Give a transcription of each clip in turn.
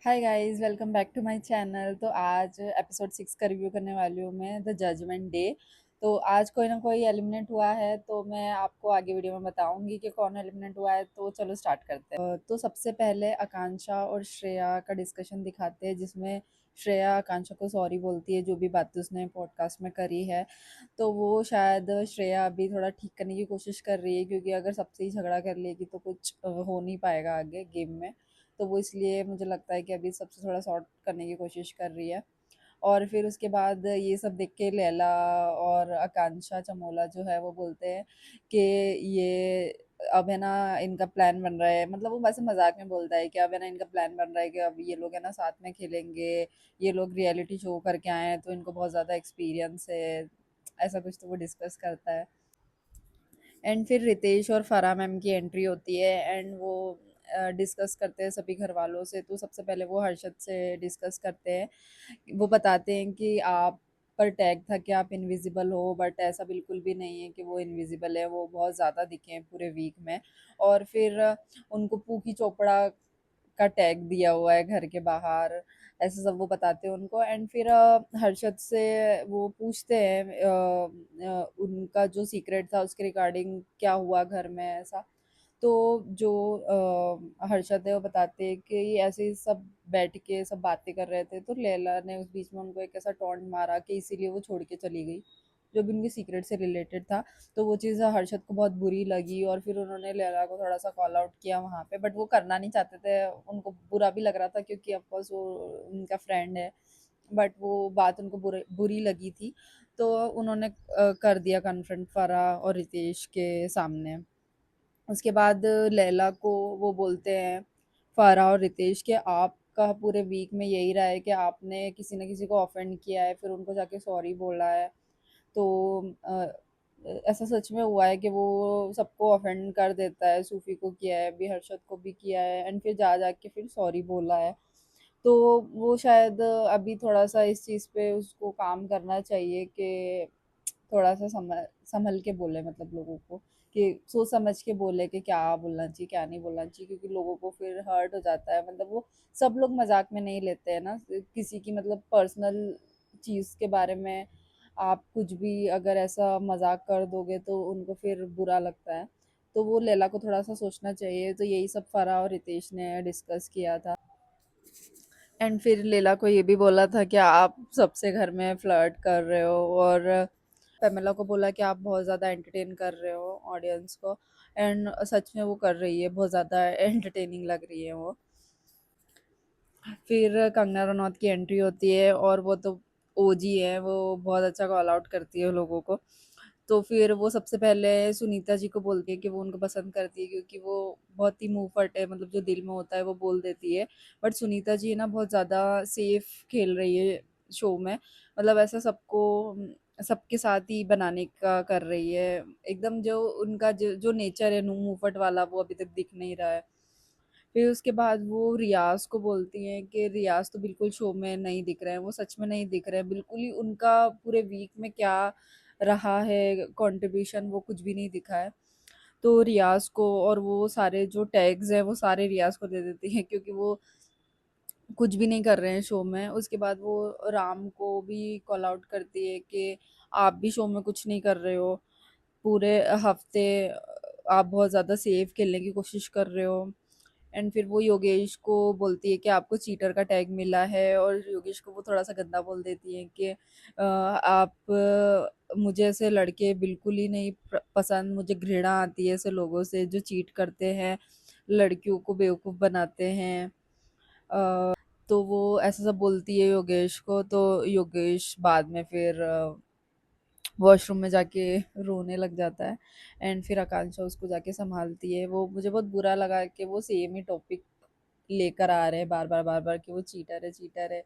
Hi guys, welcome back to my channel. तो आज episode 6 का रिव्यू करने वाली हूँ मैं, द जजमेंट डे। तो आज कोई ना कोई एलिमिनेट हुआ है, तो मैं आपको आगे वीडियो में बताऊंगी कि कौन एलिमिनेट हुआ है। तो चलो स्टार्ट करते हैं। तो सबसे पहले आकांक्षा और श्रेया का डिस्कशन दिखाते हैं, जिसमें श्रेया आकांक्षा को सॉरी बोलती है जो भी बातें उसने पॉडकास्ट में करी है। तो वो शायद श्रेया अभी थोड़ा ठीक करने की कोशिश कर रही है, क्योंकि अगर सबसे ही झगड़ा कर लेगी तो कुछ हो नहीं पाएगा आगे गेम में। तो वो इसलिए मुझे लगता है कि अभी सबसे थोड़ा सॉर्ट करने की कोशिश कर रही है। और फिर उसके बाद ये सब देख के लैला और आकांक्षा चमोला जो है वो बोलते हैं कि ये अब है ना इनका प्लान बन रहा है। मतलब वो वैसे मजाक में बोलता है कि अब है ना इनका प्लान बन रहा है कि अब ये लोग है ना साथ में खेलेंगे। ये लोग रियलिटी शो करके आए हैं तो इनको बहुत ज़्यादा एक्सपीरियंस है, ऐसा कुछ तो वो डिस्कस करता है। एंड फिर रितेश और फराह मैम की एंट्री होती है एंड वो डिस्कस करते हैं सभी घर वालों से। तो सबसे पहले वो हर्षद से डिस्कस करते हैं। वो बताते हैं कि आप पर टैग था कि आप इनविजिबल हो, बट ऐसा बिल्कुल भी नहीं है कि वो इनविजिबल है, वो बहुत ज़्यादा दिखे हैं पूरे वीक में। और फिर उनको पूकी चोपड़ा का टैग दिया हुआ है घर के बाहर, ऐसे सब वो बताते हैं उनको। एंड फिर हर्षद से वो पूछते हैं उनका जो सीक्रेट था उसके रिगार्डिंग क्या हुआ घर में ऐसा। तो जो हर्षद है वो बताते हैं कि ये ऐसे ही सब बैठ के सब बातें कर रहे थे, तो लैला ने उस बीच में उनको एक ऐसा टॉन्ट मारा कि इसीलिए वो छोड़ के चली गई, जो भी उनके सीक्रेट से रिलेटेड था। तो वो चीज़ हर्षद को बहुत बुरी लगी और फिर उन्होंने लैला को थोड़ा सा कॉल आउट किया वहाँ पे, बट वो करना नहीं चाहते थे। उनको बुरा भी लग रहा था क्योंकि ऑफकोर्स वो उनका फ्रेंड है, बट वो बात उनको बुरी लगी थी। तो उन्होंने कर दिया कन्फ्रंट फराह और रितेश के सामने। उसके बाद लैला को वो बोलते हैं फराह और रितेश के आपका पूरे वीक में यही रहा है कि आपने किसी न किसी को ऑफेंड किया है, फिर उनको जाके सॉरी बोला है। तो ऐसा सच में हुआ है कि वो सबको ऑफेंड कर देता है, सूफी को किया है, अभी हर्षद को भी किया है, एंड फिर जा के फिर सॉरी बोला है। तो वो शायद अभी थोड़ा सा इस चीज़ पे उसको काम करना चाहिए कि थोड़ा सा संभल के बोले, मतलब लोगों को कि सोच समझ के बोले कि क्या बोलना चाहिए क्या नहीं बोलना चाहिए, क्योंकि लोगों को फिर हर्ट हो जाता है। मतलब वो सब लोग मजाक में नहीं लेते हैं ना किसी की, मतलब पर्सनल चीज़ के बारे में आप कुछ भी अगर ऐसा मजाक कर दोगे तो उनको फिर बुरा लगता है। तो वो लैला को थोड़ा सा सोचना चाहिए। तो यही सब फराह और रितेश ने डिस्कस किया था। एंड फिर लैला को ये भी बोला था कि आप सबसे घर में फ्लर्ट कर रहे हो, और पेमेला को बोला कि आप बहुत ज़्यादा एंटरटेन कर रहे हो ऑडियंस को। एंड सच में वो कर रही है, बहुत ज़्यादा एंटरटेनिंग लग रही है वो। फिर कंगना रनौत की एंट्री होती है और वो तो ओजी है, वो बहुत अच्छा कॉल आउट करती है लोगों को। तो फिर वो सबसे पहले सुनीता जी को बोलती है कि वो उनको पसंद करती है, क्योंकि वो बहुत ही मुंह फट है, मतलब जो दिल में होता है वो बोल देती है। बट सुनीता जी ना बहुत ज़्यादा सेफ खेल रही है शो में। मतलब ऐसा सबको सबके साथ ही बनाने का कर रही है। एकदम जो उनका जो नेचर है मुंह फट वाला, वो अभी तक दिख नहीं रहा है। फिर उसके बाद वो रियाज को बोलती हैं कि रियाज तो बिल्कुल शो में नहीं दिख रहे हैं, वो सच में नहीं दिख रहे हैं बिल्कुल ही। उनका पूरे वीक में क्या रहा है कंट्रीब्यूशन, वो कुछ भी नहीं दिखा है। तो रियाज को और वो सारे जो टैग्स हैं वो सारे रियाज को दे देती हैं, क्योंकि वो कुछ भी नहीं कर रहे हैं शो में। उसके बाद वो राम को भी कॉल आउट करती है कि आप भी शो में कुछ नहीं कर रहे हो पूरे हफ्ते, आप बहुत ज़्यादा सेफ खेलने की कोशिश कर रहे हो। एंड फिर वो योगेश को बोलती है कि आपको चीटर का टैग मिला है, और योगेश को वो थोड़ा सा गंदा बोल देती है कि आप मुझे ऐसे लड़के बिल्कुल ही नहीं पसंद, मुझे घृणा आती है ऐसे लोगों से जो चीट करते हैं, लड़कियों को बेवकूफ़ बनाते हैं। तो वो ऐसा सब बोलती है योगेश को। तो योगेश बाद में फिर वॉशरूम में जाके रोने लग जाता है। एंड फिर आकांक्षा उसको जाके संभालती है। वो मुझे बहुत बुरा लगा कि वो सेम ही टॉपिक लेकर आ रहे हैं बार बार कि वो चीटर है चीटर है।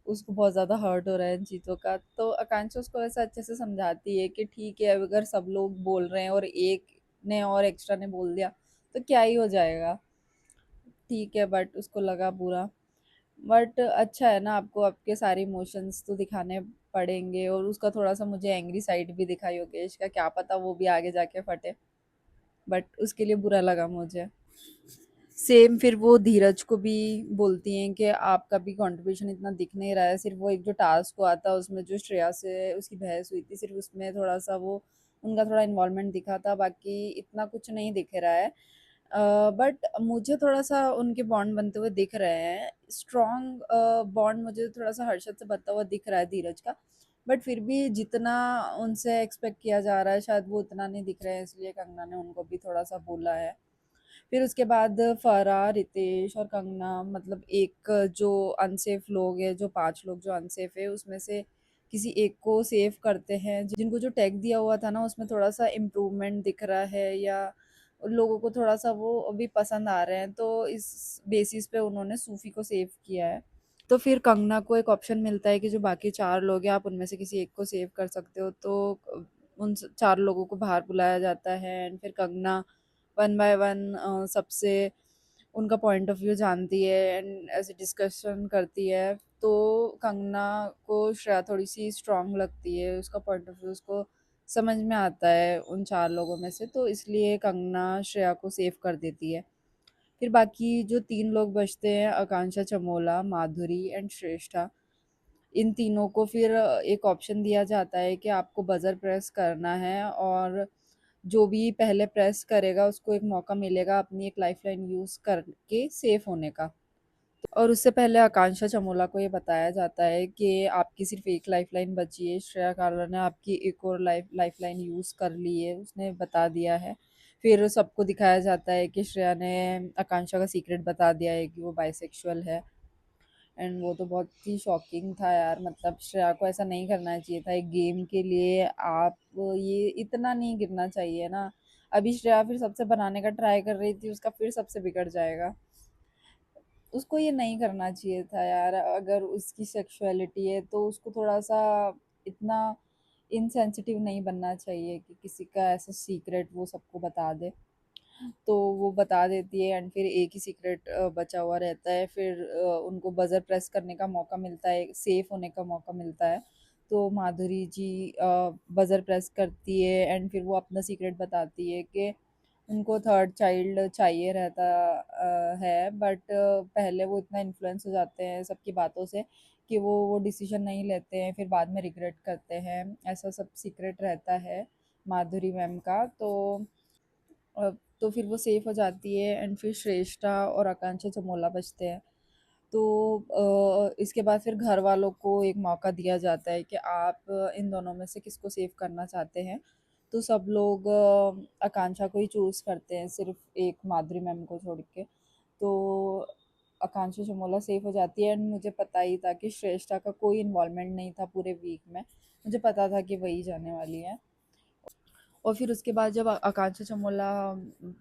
उसको बहुत ज़्यादा हर्ट हो रहा है इन चीज़ों का। तो आकांक्षा उसको ऐसा अच्छे से समझाती है कि ठीक है, अगर सब लोग बोल रहे हैं और एक ने और एक्स्ट्रा ने बोल दिया तो क्या ही हो जाएगा। ठीक है, बट उसको लगा बुरा। बट अच्छा है ना, आपको आपके सारे इमोशंस तो दिखाने पड़ेंगे, और उसका थोड़ा सा मुझे एंग्री साइड भी दिखा योगेश का, क्या पता वो भी आगे जाके फटे। बट उसके लिए बुरा लगा मुझे। सेम फिर वो धीरज को भी बोलती हैं कि आपका भी कंट्रीब्यूशन इतना दिख नहीं रहा है, सिर्फ वो एक जो टास्क को आता है उसमें जो श्रेया से उसकी बहस हुई थी, सिर्फ उसमें थोड़ा सा वो उनका थोड़ा इन्वॉल्वमेंट दिखा था, बाकी इतना कुछ नहीं दिख रहा है। बट मुझे थोड़ा सा उनके बॉन्ड बनते हुए दिख रहे हैं, स्ट्रॉन्ग बॉन्ड मुझे थोड़ा सा हर्षद से बनता हुआ दिख रहा है धीरज का। बट फिर भी जितना उनसे एक्सपेक्ट किया जा रहा है शायद वो उतना नहीं दिख रहा है, इसलिए कंगना ने उनको भी थोड़ा सा बोला है। फिर उसके बाद फराह, रितेश और कंगना, मतलब एक जो अनसेफ लोग हैं, जो 5 लोग जो अनसेफ है उसमें से किसी एक को सेव करते हैं। जिनको जो टैग दिया हुआ था ना उसमें थोड़ा-सा इम्प्रूवमेंट दिख रहा है, या उन लोगों को थोड़ा-सा वो अभी पसंद आ रहे हैं, तो इस बेसिस पे उन्होंने सूफी को सेव किया है। तो फिर कंगना को एक ऑप्शन मिलता है कि जो बाकी 4 लोग हैं आप उनमें से किसी एक को सेव कर सकते हो, तो उन 4 लोगों को बाहर बुलाया जाता है एंड फिर कंगना वन बाय वन सबसे उनका पॉइंट ऑफ व्यू जानती है एंड ऐसे डिस्कशन करती है। तो कंगना को श्रेया थोड़ी सी स्ट्रांग लगती है, उसका पॉइंट ऑफ व्यू उसको समझ में आता है उन 4 लोगों में से, तो इसलिए कंगना श्रेया को सेव कर देती है। फिर बाकी जो 3 लोग बचते हैं, आकांक्षा, चमोला, माधुरी एंड श्रेष्ठा, इन तीनों को फिर एक ऑप्शन दिया जाता है कि आपको बजर प्रेस करना है, और जो भी पहले प्रेस करेगा उसको एक मौका मिलेगा अपनी एक लाइफलाइन यूज़ करके सेफ होने का। और उससे पहले आकांक्षा चमोला को ये बताया जाता है कि आपकी सिर्फ एक लाइफलाइन बची है, श्रेया काला ने आपकी एक और लाइफलाइन यूज़ कर ली है, उसने बता दिया है। फिर सबको दिखाया जाता है कि श्रेया ने आकांक्षा का सीक्रेट बता दिया है कि वो बाइसेक्सुअल है। एंड वो तो बहुत ही शॉकिंग था यार, मतलब श्रेया को ऐसा नहीं करना चाहिए था, एक गेम के लिए आप ये इतना नहीं गिरना चाहिए ना। अभी श्रेया फिर सबसे बनाने का ट्राई कर रही थी, उसका फिर सबसे बिगड़ जाएगा। उसको ये नहीं करना चाहिए था यार, अगर उसकी सेक्सुअलिटी है तो उसको थोड़ा सा इतना इनसेंसिटिव नहीं बनना चाहिए कि किसी का ऐसा सीक्रेट वो सबको बता दे। तो वो बता देती है एंड फिर एक ही सीक्रेट बचा हुआ रहता है, फिर उनको बजर प्रेस करने का मौका मिलता है, सेफ होने का मौका मिलता है। तो माधुरी जी बजर प्रेस करती है एंड फिर वो अपना सीक्रेट बताती है कि उनको थर्ड चाइल्ड चाहिए रहता है, बट पहले वो इतना इन्फ्लुएंस हो जाते हैं सबकी बातों से कि वो डिसीजन नहीं लेते हैं, फिर बाद में रिग्रेट करते हैं, ऐसा सब सीक्रेट रहता है माधुरी मैम का। अ, तो फिर वो सेफ हो जाती है एंड फिर श्रेष्ठा और आकांक्षा चमोला बचते हैं। तो इसके बाद फिर घर वालों को एक मौका दिया जाता है कि आप इन दोनों में से किसको सेव करना चाहते हैं। तो सब लोग आकांक्षा को ही चूज़ करते हैं, सिर्फ एक माधुरी मैम को छोड़ के। तो आकांक्षा चमोला सेफ हो जाती है एंड मुझे पता ही था कि श्रेष्ठा का कोई इन्वॉल्वमेंट नहीं था पूरे वीक में, मुझे पता था कि वही जाने वाली है। और फिर उसके बाद जब आकांक्षा चमोला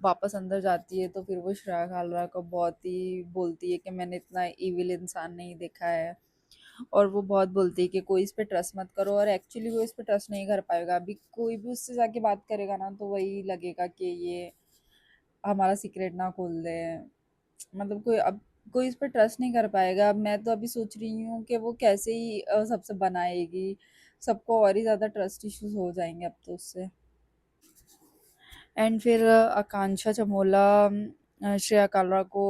वापस अंदर जाती है तो फिर वो श्रेया घालरा को बहुत ही बोलती है कि मैंने इतना इविल इंसान नहीं देखा है, और वो बहुत बोलती है कि कोई इस पे ट्रस्ट मत करो, और एक्चुअली वो इस पे ट्रस्ट नहीं कर पाएगा। अभी कोई भी उससे जाके बात करेगा ना तो वही लगेगा कि ये हमारा सीक्रेट ना खोल दे, मतलब कोई अब कोई इस पे ट्रस्ट नहीं कर पाएगा। अब मैं तो अभी सोच रही हूँ कि वो कैसे ही सबसे बनाएगी, सबको और ही ज़्यादा ट्रस्ट इश्यूज हो जाएंगे अब तो उससे। एंड फिर आकांक्षा चमोला श्रेया कालरा को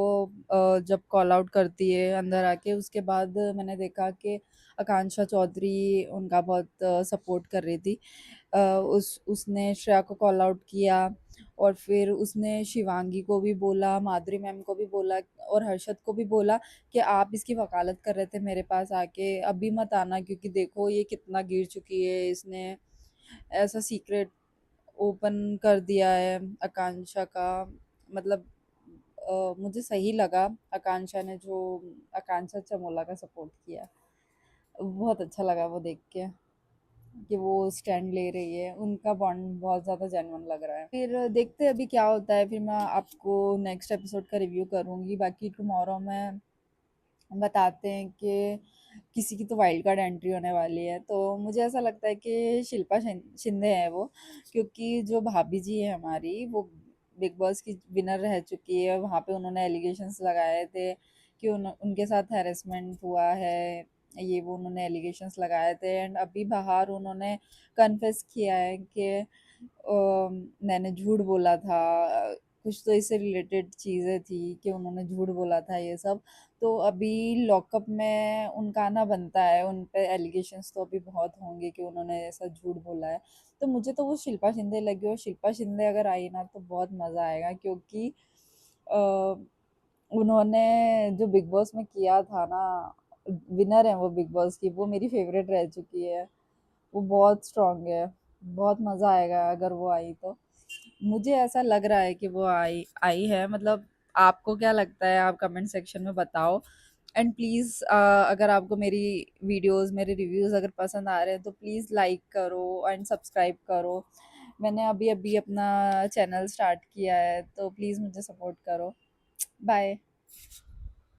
जब कॉल आउट करती है अंदर आके, उसके बाद मैंने देखा कि आकांक्षा चौधरी उनका बहुत सपोर्ट कर रही थी। उसने श्रेया को कॉल आउट किया, और फिर उसने शिवांगी को भी बोला, माधुरी मैम को भी बोला और हर्षद को भी बोला कि आप इसकी वकालत कर रहे थे मेरे पास आके, अभी मत आना क्योंकि देखो ये कितना गिर चुकी है, इसने ऐसा सीक्रेट ओपन कर दिया है आकांक्षा का। मतलब मुझे सही लगा आकांक्षा ने जो आकांक्षा चमोला का सपोर्ट किया, बहुत अच्छा लगा वो देख के कि वो स्टैंड ले रही है, उनका बॉन्ड बहुत ज़्यादा जेन्युइन लग रहा है। फिर देखते हैं अभी क्या होता है, फिर मैं आपको नेक्स्ट एपिसोड का रिव्यू करूँगी। बाकी टुमारो में बताते हैं कि किसी की तो वाइल्ड कार्ड एंट्री होने वाली है, तो मुझे ऐसा लगता है कि शिल्पा शिंदे है वो, क्योंकि जो भाभी जी है हमारी वो बिग बॉस की विनर रह चुकी है, वहाँ पे उन्होंने एलिगेशंस लगाए थे कि उनके साथ हैरेसमेंट हुआ है, ये वो उन्होंने एलिगेशंस लगाए थे एंड अभी बाहर उन्होंने कन्फेस किया है कि मैंने झूठ बोला था कुछ तो इससे रिलेटेड चीज़ें थी कि उन्होंने झूठ बोला था ये सब। तो अभी लॉकअप में उनका आना बनता है, उन पे एलिगेशंस तो अभी बहुत होंगे कि उन्होंने ऐसा झूठ बोला है। तो मुझे तो वो शिल्पा शिंदे लगी, और शिल्पा शिंदे अगर आई ना तो बहुत मज़ा आएगा, क्योंकि अ, उन्होंने जो बिग बॉस में किया था ना, विनर है वो बिग बॉस की, वो मेरी फेवरेट रह चुकी है। वो बहुत स्ट्रांग है, बहुत मज़ा आएगा अगर वो आई तो। मुझे ऐसा लग रहा है कि वो आई आई है, मतलब आपको क्या लगता है आप कमेंट सेक्शन में बताओ। एंड प्लीज़ अगर आपको मेरी वीडियोस, मेरे रिव्यूज़ अगर पसंद आ रहे हैं तो प्लीज़ लाइक करो एंड सब्सक्राइब करो। मैंने अभी अभी अपना चैनल स्टार्ट किया है, तो प्लीज़ मुझे सपोर्ट करो। बाय।